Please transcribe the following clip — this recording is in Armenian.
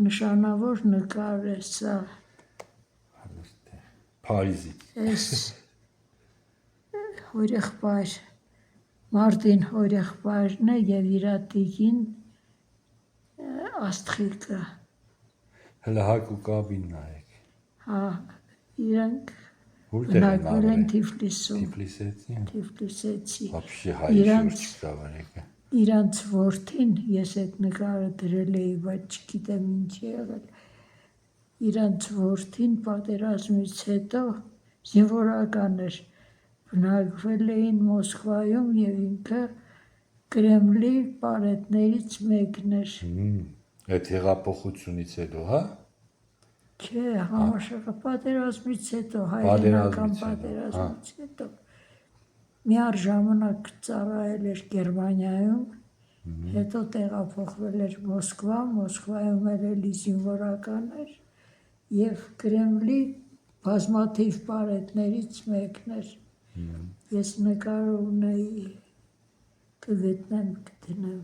նշանավոր նկար է սա։ Փարիզից։ Այս հորեղբայր Մարտին հորեղբայրն է եւ իր տիկին Աստղիկը։ Հələ Հակ ու Կաբին նայեք։ Հա, իրանք Որտեղ են բնակվել են ապրել։ Թիֆլիսում։ Թիֆլիսեցի։ Թիֆլիսեցի։ Вообще հայ շուրջ չկա վարեկը։ Իրանց որդին, ես այդ նկարը դրել էի, բայց չգիտեմ ինչ եղել։ Իրանց որդին պատերազմից հետո զինվորական էր, բնակվել էին Մոսկվայում եւ ինքը Կրեմլի պարետներից մեկն էր։ Այդ հեղափոխությունից հետո, հա։ Չէ, պատերազմից հետո, հայրենական պատերազմից հետո միառժամանակ ծառայել էր Գերմանիայում, հետո տեղափոխվել էր Մոսկվա, Մոսկվայում էլի զինվորական էր եւ Կրեմլի բազմաթիվ պարետներից մեկն էր։ Ես նկարը ունեի, կգտնեմ, կդնեմ։